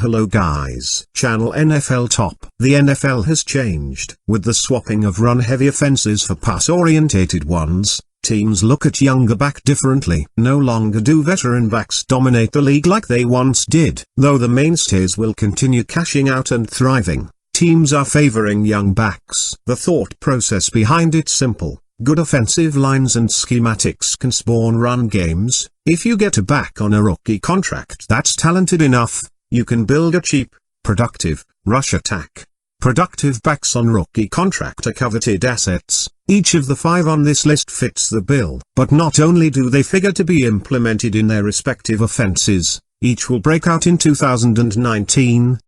Hello guys. Channel NFL Top. The NFL has changed. With the swapping of run-heavy offenses for pass-orientated ones, teams look at younger back differently. No longer do veteran backs dominate the league like they once did. Though the mainstays will continue cashing out and thriving, teams are favoring young backs. The thought process behind it's simple. Good offensive lines and schematics can spawn run games. If you get a back on a rookie contract that's talented enough, you can build a cheap, productive, rush attack. Productive backs on rookie contract are coveted assets. Each of the 5 on this list fits the bill. But not only do they figure to be implemented in their respective offenses, each will break out in 2019.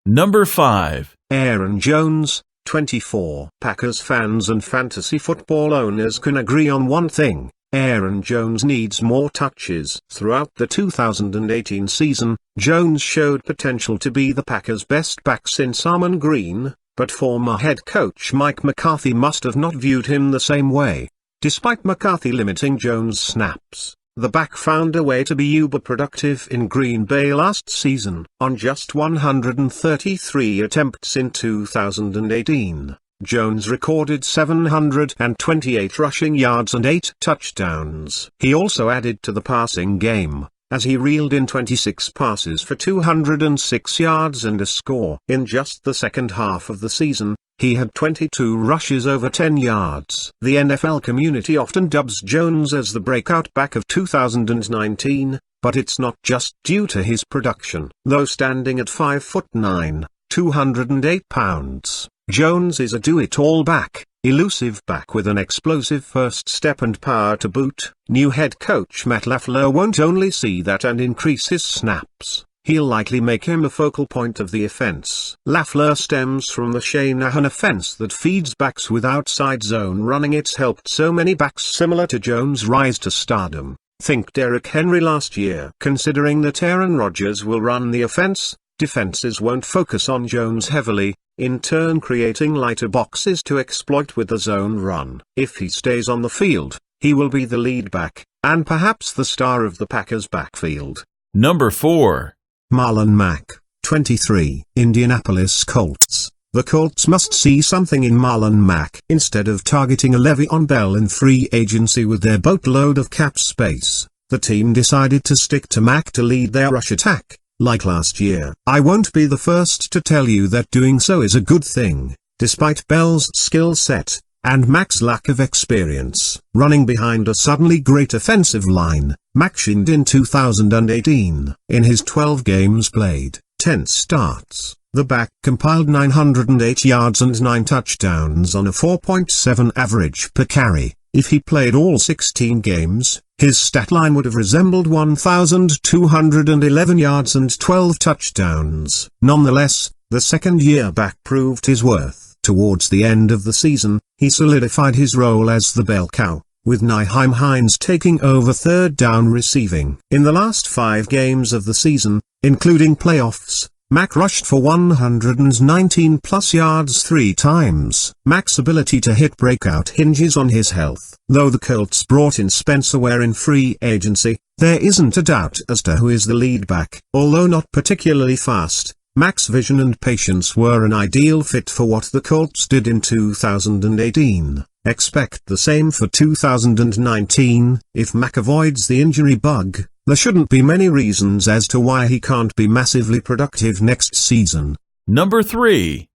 Number 5. Aaron Jones, 24. Packers fans and fantasy football owners can agree on one thing. Aaron Jones needs more touches. Throughout the 2018 season, Jones showed potential to be the Packers' best back since Amon Green, but former head coach Mike McCarthy must have not viewed him the same way. Despite McCarthy limiting Jones' snaps, the back found a way to be uber productive in Green Bay last season. On just 133 attempts in 2018. Jones recorded 728 rushing yards and 8 touchdowns. He also added to the passing game, as he reeled in 26 passes for 206 yards and a score. In just the second half of the season, he had 22 rushes over 10 yards. The NFL community often dubs Jones as the breakout back of 2019, but it's not just due to his production. Though standing at 5'9", 208 pounds, Jones is a do-it-all back, elusive back with an explosive first step and power to boot. New head coach Matt LaFleur won't only see that and increase his snaps, he'll likely make him a focal point of the offense. LaFleur stems from the Shanahan offense that feeds backs with outside zone running. It's helped so many backs similar to Jones rise to stardom. Think Derrick Henry last year. Considering that Aaron Rodgers will run the offense, defenses won't focus on Jones heavily, in turn creating lighter boxes to exploit with the zone run. If he stays on the field, he will be the lead back, and perhaps the star of the Packers' backfield. Number 4. Marlon Mack, 23. Indianapolis Colts. The Colts must see something in Marlon Mack. Instead of targeting a Le'Veon Bell in free agency with their boatload of cap space, the team decided to stick to Mack to lead their rush attack. Like last year, I won't be the first to tell you that doing so is a good thing, despite Bell's skill set, and Mack's lack of experience. Running behind a suddenly great offensive line, Mack shined in 2018. In his 12 games played, 10 starts, the back compiled 908 yards and 9 touchdowns on a 4.7 average per carry. If he played all 16 games, his stat line would have resembled 1,211 yards and 12 touchdowns. Nonetheless, the second-year back proved his worth. Towards the end of the season, he solidified his role as the bell cow, with Nyheim Hines taking over third down receiving. In the last 5 games of the season, including playoffs, Mack rushed for 119 plus yards 3 times. Mack's ability to hit breakout hinges on his health. Though the Colts brought in Spencer Ware in free agency, there isn't a doubt as to who is the lead back. Although not particularly fast, Mack's vision and patience were an ideal fit for what the Colts did in 2018. Expect the same for 2019. If Mack avoids the injury bug, there shouldn't be many reasons as to why he can't be massively productive next season. Number 3.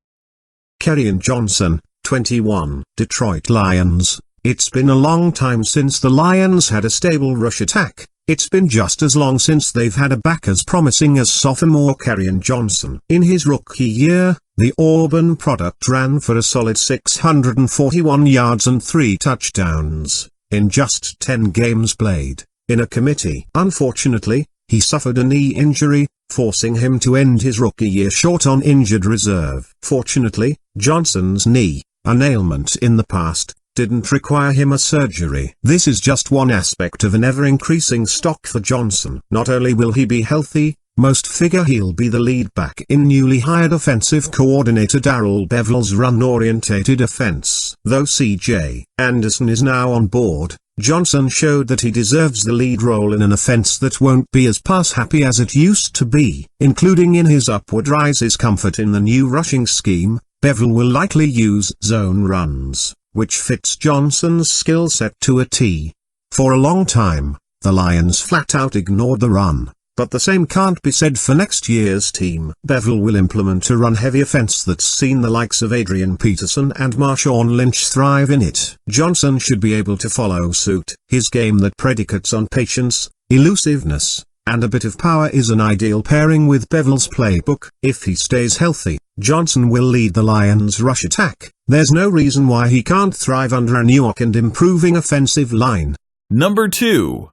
Kerryon Johnson, 21. Detroit Lions. It's been a long time since the Lions had a stable rush attack. It's been just as long since they've had a back as promising as sophomore Kerryon Johnson. In his rookie year, the Auburn product ran for a solid 641 yards and 3 touchdowns, in just 10 games played. In a committee. Unfortunately, he suffered a knee injury, forcing him to end his rookie year short on injured reserve. Fortunately, Johnson's knee, an ailment in the past, didn't require him a surgery. This is just one aspect of an ever-increasing stock for Johnson. Not only will he be healthy, most figure he'll be the lead back in newly hired offensive coordinator Darrell Bevell's run-orientated offense. Though C.J. Anderson is now on board, Johnson showed that he deserves the lead role in an offense that won't be as pass-happy as it used to be. Including in his upward rises comfort in the new rushing scheme, Bevell will likely use zone runs, which fits Johnson's skill set to a T. For a long time, the Lions flat-out ignored the run, but the same can't be said for next year's team. Bevell will implement a run-heavy offense that's seen the likes of Adrian Peterson and Marshawn Lynch thrive in it. Johnson should be able to follow suit. His game that predicates on patience, elusiveness, and a bit of power is an ideal pairing with Bevell's playbook. If he stays healthy, Johnson will lead the Lions' rush attack. There's no reason why he can't thrive under a new and improving offensive line. Number 2.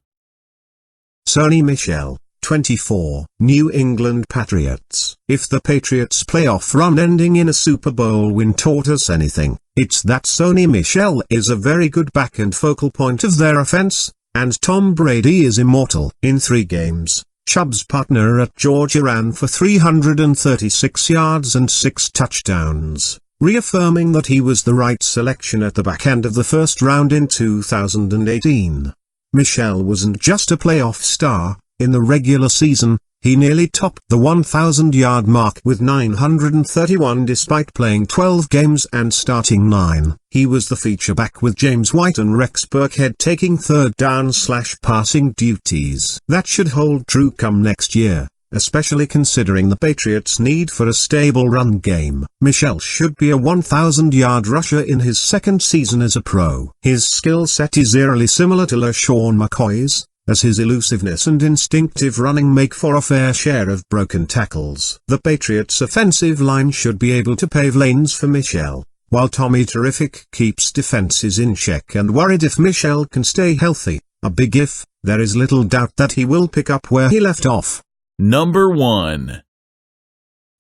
Sony Michel, 24, New England Patriots. If the Patriots' playoff run ending in a Super Bowl win taught us anything, it's that Sony Michel is a very good back and focal point of their offense, and Tom Brady is immortal. In 3 games, Chubb's partner at Georgia ran for 336 yards and 6 touchdowns, reaffirming that he was the right selection at the back end of the first round in 2018. Michel wasn't just a playoff star. In the regular season, he nearly topped the 1,000-yard mark with 931 despite playing 12 games and starting 9. He was the feature back with James White and Rex Burkhead taking third down/passing duties. That should hold true come next year, especially considering the Patriots' need for a stable run game. Michel should be a 1,000-yard rusher in his second season as a pro. His skill set is eerily similar to LeSean McCoy's, as his elusiveness and instinctive running make for a fair share of broken tackles. The Patriots' offensive line should be able to pave lanes for Michel, while Tommy Terrific keeps defenses in check and worried if Michel can stay healthy, a big if. There is little doubt that he will pick up where he left off. Number 1.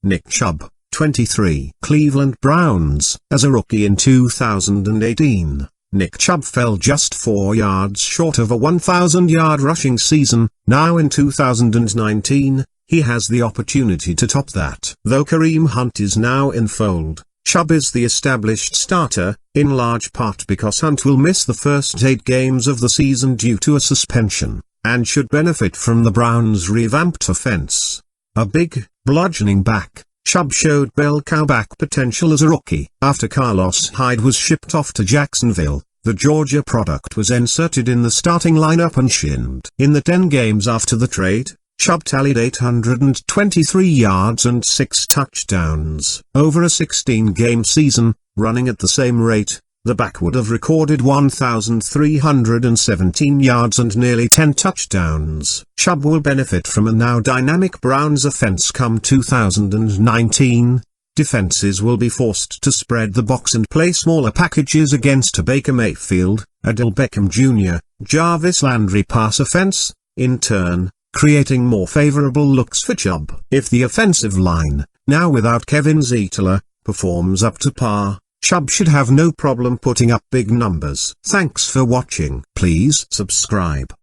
Nick Chubb, 23, Cleveland Browns. As a rookie in 2018, Nick Chubb fell just 4 yards short of a 1,000-yard rushing season. Now in 2019, he has the opportunity to top that. Though Kareem Hunt is now in fold, Chubb is the established starter, in large part because Hunt will miss the first 8 games of the season due to a suspension, and should benefit from the Browns' revamped offense. A big, bludgeoning back, Chubb showed bell cow back potential as a rookie. After Carlos Hyde was shipped off to Jacksonville, the Georgia product was inserted in the starting lineup and shinned. In the 10 games after the trade, Chubb tallied 823 yards and 6 touchdowns. Over a 16-game season, running at the same rate, the back would have recorded 1,317 yards and nearly 10 touchdowns. Chubb will benefit from a now dynamic Browns offense come 2019. Defenses will be forced to spread the box and play smaller packages against a Baker Mayfield, Odell Beckham Jr., Jarvis Landry pass offense, in turn, creating more favorable looks for Chubb. If the offensive line, now without Kevin Zeitler, performs up to par, Chubb should have no problem putting up big numbers. Thanks for watching. Please subscribe.